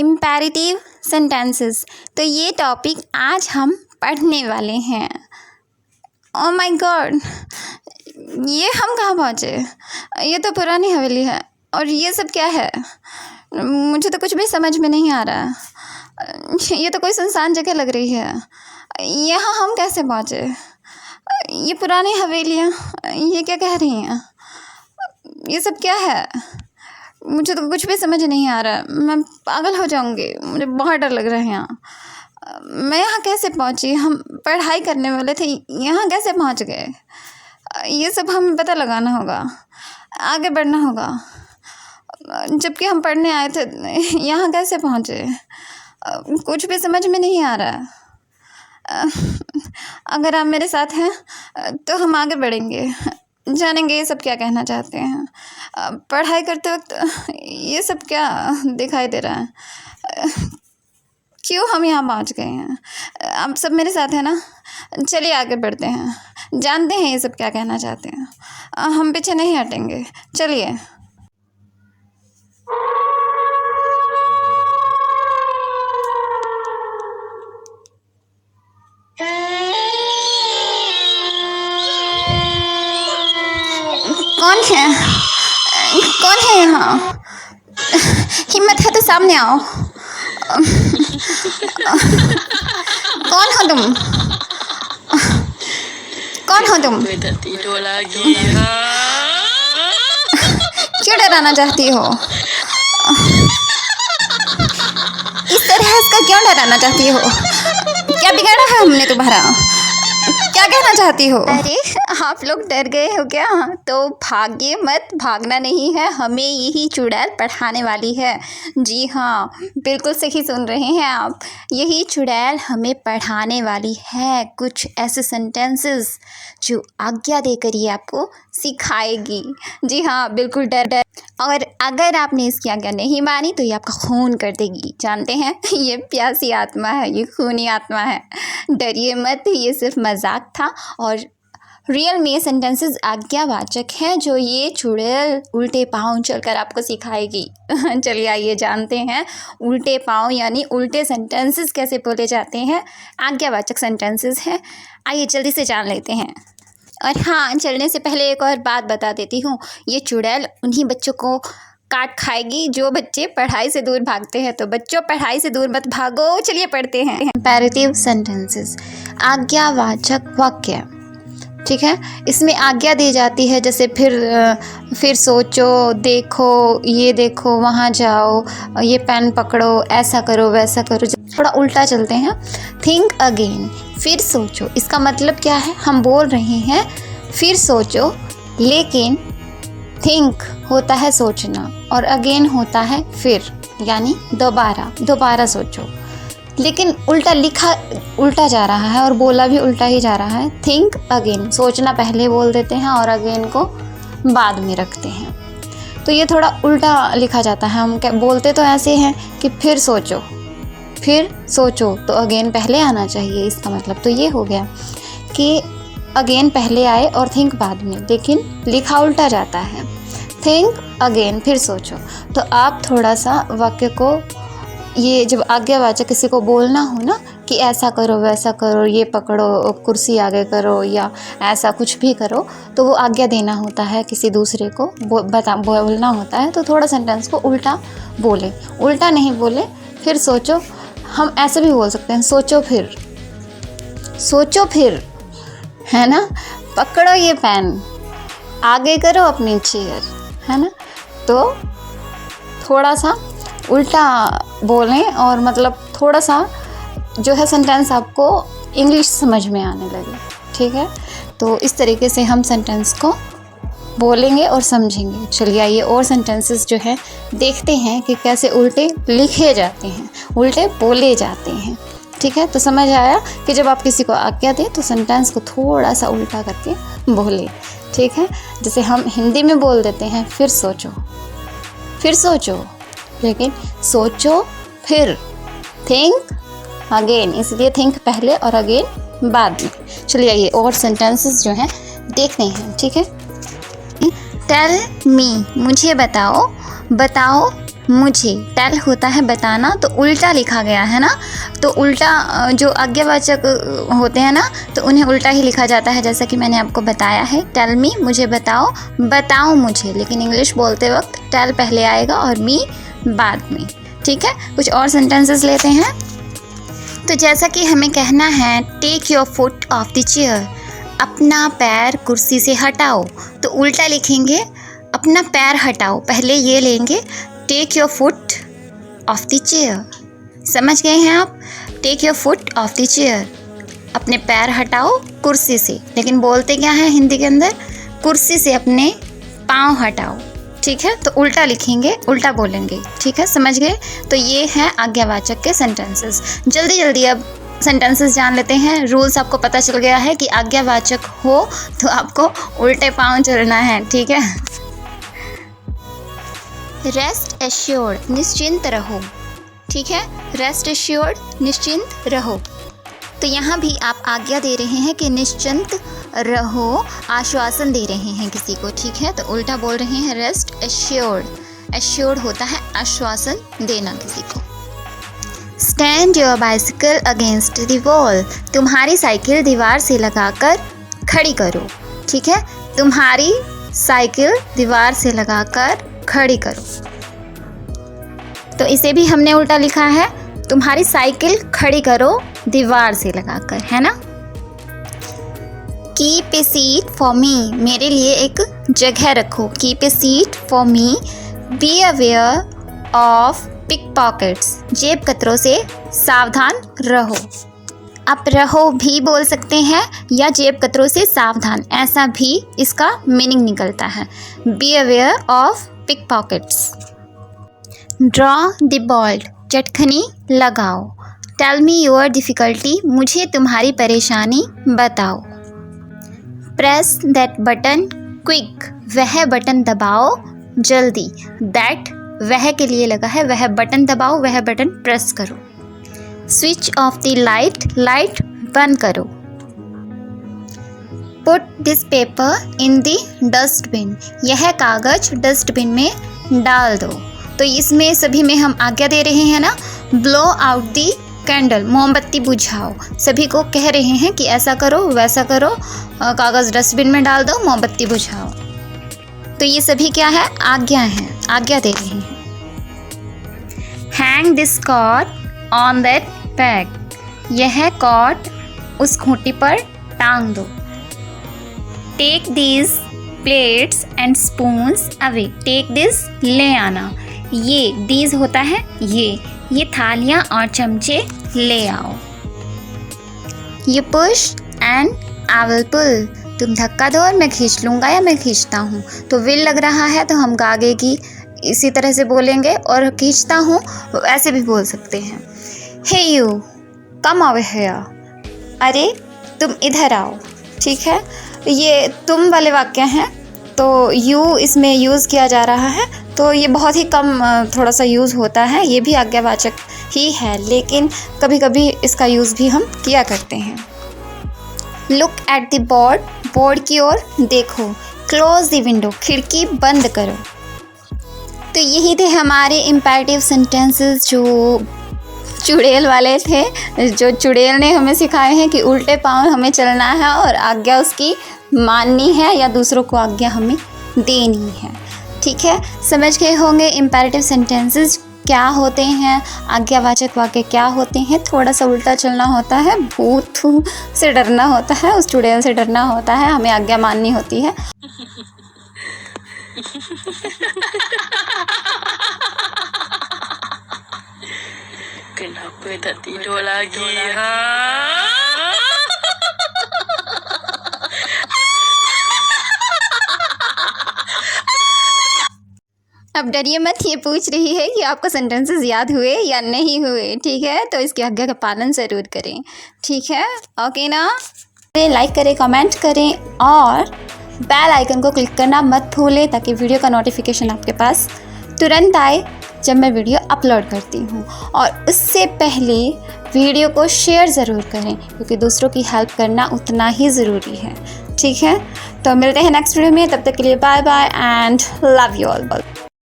Imperative sentences. तो ये topic आज हम पढ़ने वाले हैं। ओह माय गॉड, ये हम कहाँ पहुँचे? ये तो पुरानी हवेली है और ये सब क्या है? मुझे तो कुछ भी समझ में नहीं आ रहा। ये तो कोई सुनसान जगह लग रही है। यहाँ हम कैसे पहुँचे? ये पुरानी हवेलियाँ, ये क्या कह रही हैं? ये सब क्या है? मुझे तो कुछ भी समझ नहीं आ रहा। मैं पागल हो जाऊंगी, मुझे बहुत डर लग रहा है यहाँ। मैं यहाँ कैसे पहुँची? हम पढ़ाई करने वाले थे, यहाँ कैसे पहुँच गए? ये सब हमें पता लगाना होगा, आगे बढ़ना होगा। जबकि हम पढ़ने आए थे, यहाँ कैसे पहुँचे? कुछ भी समझ में नहीं आ रहा। अगर आप मेरे साथ हैं तो हम आगे बढ़ेंगे, जानेंगे ये सब क्या कहना चाहते हैं। पढ़ाई करते वक्त ये सब क्या दिखाई दे रहा है? क्यों हम यहाँ पहुँच गए हैं? आप सब मेरे साथ हैं ना? चलिए आगे बढ़ते हैं, जानते हैं ये सब क्या कहना चाहते हैं। हम पीछे नहीं हटेंगे, चलिए। कौन है? कौन है यहाँ? हिम्मत है तो सामने आओ। कौन हो तुम? कौन हो तुम? क्यों डराना चाहती हो? इस तरह इसका क्यों डराना चाहती हो? क्या बिगाड़ा है हमने तुम्हारा? क्या कहना चाहती हो? अरे आप लोग डर गए हो क्या? तो भागिए मत, भागना नहीं है, हमें यही चुड़ैल पढ़ाने वाली है। जी हाँ, बिल्कुल सही सुन रहे हैं आप, यही चुड़ैल हमें पढ़ाने वाली है कुछ ऐसे सेंटेंसेस जो आज्ञा देकर ये आपको सिखाएगी। जी हाँ, बिल्कुल डर। और अगर आपने इसकी आज्ञा नहीं मानी तो ये आपका खून कर देगी। जानते हैं, ये प्यासी आत्मा है, ये खूनी आत्मा है। डरिए मत, ये सिर्फ मजाक था और रियल में ये सेंटेंसेस आज्ञावाचक हैं जो ये चुड़ैल उल्टे पाँव चलकर आपको सिखाएगी। चलिए आइए जानते हैं उल्टे पाँव यानी उल्टे सेंटेंसेस कैसे बोले जाते हैं। आज्ञावाचक सेंटेंसेस हैं, आइए जल्दी से जान लेते हैं। और हाँ, चलने से पहले एक और बात बता देती हूँ, ये चुड़ैल उन्हीं बच्चों को काट खाएगी जो बच्चे पढ़ाई से दूर भागते हैं। तो बच्चों, पढ़ाई से दूर मत भागो, चलिए पढ़ते हैं। इम्पेरेटिव सेंटेंसेस, आज्ञावाचक वाक्य। ठीक है, इसमें आज्ञा दी जाती है, जैसे फिर सोचो, देखो, ये देखो, वहाँ जाओ, ये पेन पकड़ो, ऐसा करो, वैसा करो। थोड़ा उल्टा चलते हैं। थिंक अगेन, फिर सोचो। इसका मतलब क्या है? हम बोल रहे हैं फिर सोचो, लेकिन थिंक होता है सोचना और अगेन होता है फिर, यानी दोबारा सोचो। लेकिन उल्टा जा रहा है और बोला भी उल्टा ही जा रहा है। थिंक अगेन, सोचना पहले बोल देते हैं और अगेन को बाद में रखते हैं। तो ये थोड़ा उल्टा लिखा जाता है। हम क्या बोलते तो ऐसे हैं कि फिर सोचो तो अगेन पहले आना चाहिए। इसका मतलब तो ये हो गया कि अगेन पहले आए और थिंक बाद में, लेकिन लिखा उल्टा जाता है। थिंक अगेन, फिर सोचो। तो आप थोड़ा सा वाक्य को, ये जब आज्ञावाचक किसी को बोलना हो ना कि ऐसा करो, वैसा करो, ये पकड़ो, कुर्सी आगे करो, या ऐसा कुछ भी करो, तो वो आज्ञा देना होता है किसी दूसरे को, बोलना होता है। तो थोड़ा सेंटेंस को उल्टा बोले, उल्टा नहीं बोले। फिर सोचो, हम ऐसे भी बोल सकते हैं, सोचो फिर, है ना। पकड़ो ये पेन, आगे करो अपनी चेयर, है ना। तो थोड़ा सा उल्टा बोलें और मतलब थोड़ा सा जो है सेंटेंस आपको इंग्लिश समझ में आने लगे। ठीक है, तो इस तरीके से हम सेंटेंस को बोलेंगे और समझेंगे। चलिए आइए और सेंटेंसेस जो है देखते हैं कि कैसे उल्टे लिखे जाते हैं, उल्टे बोले जाते हैं। ठीक है, तो समझ आया कि जब आप किसी को आज्ञा दें तो सेंटेंस को थोड़ा सा उल्टा करके बोले। ठीक है, जैसे हम हिंदी में बोल देते हैं फिर सोचो, लेकिन सोचो फिर, थिंक अगेन, इसलिए थिंक पहले और अगेन बाद में। चलिए आइए और सेंटेंसेस जो हैं देखते हैं। ठीक है, टेल मी, मुझे बताओ मुझे, टेल होता है बताना, तो उल्टा लिखा गया है ना, तो उल्टा जो आज्ञावाचक होते हैं ना तो उन्हें उल्टा ही लिखा जाता है, जैसा कि मैंने आपको बताया है। टेल मी, मुझे बताओ, बताओ मुझे, लेकिन इंग्लिश बोलते वक्त टेल पहले आएगा और मी बाद में। ठीक है, कुछ और सेंटेंसेस लेते हैं। तो जैसा कि हमें कहना है take your foot off the chair, अपना पैर कुर्सी से हटाओ, तो उल्टा लिखेंगे अपना पैर हटाओ, पहले ये लेंगे take your foot off the chair. समझ गए हैं आप? Take your foot off the chair, अपने पैर हटाओ कुर्सी से, लेकिन बोलते क्या है हिंदी के अंदर, कुर्सी से अपने पाँव हटाओ। ठीक है, तो उल्टा लिखेंगे, उल्टा बोलेंगे। ठीक है, समझ गए? तो ये हैं आज्ञावाचक के सेंटेंसेस। जल्दी जल्दी अब सेंटेंसेस जान लेते हैं। रूल्स आपको पता चल गया है कि आज्ञावाचक हो तो आपको उल्टे पाँव चलना है। ठीक है, रेस्ट एश्योर्ड, निश्चिंत रहो। ठीक है, रेस्ट एश्योर्ड, निश्चिंत रहो। तो यहाँ भी आप आज्ञा दे रहे हैं कि निश्चिंत रहो, आश्वासन दे रहे हैं किसी को। ठीक है, तो उल्टा बोल रहे हैं रेस्ट एश्योर्ड। एश्योर्ड होता है आश्वासन देना किसी को। Stand your bicycle against the wall, तुम्हारी साइकिल दीवार से लगाकर खड़ी करो। ठीक है, तुम्हारी साइकिल दीवार से लगाकर खड़ी करो, तो इसे भी हमने उल्टा लिखा है, तुम्हारी साइकिल खड़ी करो दीवार से लगाकर, है ना। Keep a seat for me, मेरे लिए एक जगह रखो। Keep a seat for me, be aware of pickpockets, जेब कतरों से सावधान रहो। आप रहो भी बोल सकते हैं या जेब कतरों से सावधान, ऐसा भी इसका मीनिंग निकलता है। Be aware of pickpockets. Draw the bolt, चटखनी लगाओ। टेल मी योर डिफ़िकल्टी, मुझे तुम्हारी परेशानी बताओ। प्रेस दैट बटन क्विक, वह बटन दबाओ जल्दी। दैट वह के लिए लगा है, वह बटन दबाओ, वह बटन प्रेस करो। Switch off the light, light बंद करो। Put this paper in the dustbin, यह कागज डस्टबिन में डाल दो। तो इसमें सभी में हम आज्ञा दे रहे हैं ना, ब्लो आउट दी कैंडल, मोमबत्ती बुझाओ। सभी को कह रहे हैं कि ऐसा करो वैसा करो, कागज़ डस्टबिन में डाल दो, मोमबत्ती बुझाओ। तो ये सभी क्या है, आज्ञा है, आज्ञा दे रहे हैं। Hang this cord on that peg, यह कॉर्ड उस खूंटी पर टांग दो। Take this plates and spoons away, take this ले आना, ये दीज होता है ये थालियाँ और चमचे ले आओ। You push and I will pull, तुम धक्का दो और मैं खींच लूँगा या मैं खींचता हूँ। तो विल लग रहा है तो हम गागे की इसी तरह से बोलेंगे, और खींचता हूँ ऐसे भी बोल सकते हैं। हे यू कम ओवर हियर, अरे तुम इधर आओ। ठीक है, ये तुम वाले वाक्य हैं, तो यू इसमें यूज़ किया जा रहा है, तो ये बहुत ही कम थोड़ा सा यूज़ होता है। ये भी आज्ञावाचक ही है, लेकिन कभी कभी इसका यूज़ भी हम किया करते हैं। Look at the board, board की ओर देखो। क्लोज द विंडो, खिड़की बंद करो। तो यही थे हमारे इम्पेरेटिव सेंटेंसेस जो चुड़ैल वाले थे, जो चुड़ैल ने हमें सिखाए हैं कि उल्टे पाँव हमें चलना है और आज्ञा उसकी माननी है या दूसरों को आज्ञा हमें देनी है। ठीक है, समझ गए होंगे इम्पेरेटिव सेंटेंसेस क्या होते हैं, आज्ञावाचक वाक्य क्या होते हैं। थोड़ा सा उल्टा चलना होता है, भूत से डरना होता है, उस चुड़ैल से डरना होता है, हमें आज्ञा माननी होती है। Kenapa tak tidur lagi? अब डरिए मत, ये पूछ रही है कि आपको सेंटेंसेस याद हुए या नहीं हुए। ठीक है, तो इसकी आज्ञा का पालन ज़रूर करें। ठीक है, ओके ना। लाइक करें, कमेंट करें और बेल आइकन को क्लिक करना मत भूलें, ताकि वीडियो का नोटिफिकेशन आपके पास तुरंत आए जब मैं वीडियो अपलोड करती हूँ। और उससे पहले वीडियो को शेयर ज़रूर करें, क्योंकि दूसरों की हेल्प करना उतना ही ज़रूरी है। ठीक है, तो मिलते हैं नेक्स्ट वीडियो में, तब तक के लिए bye bye and love you all.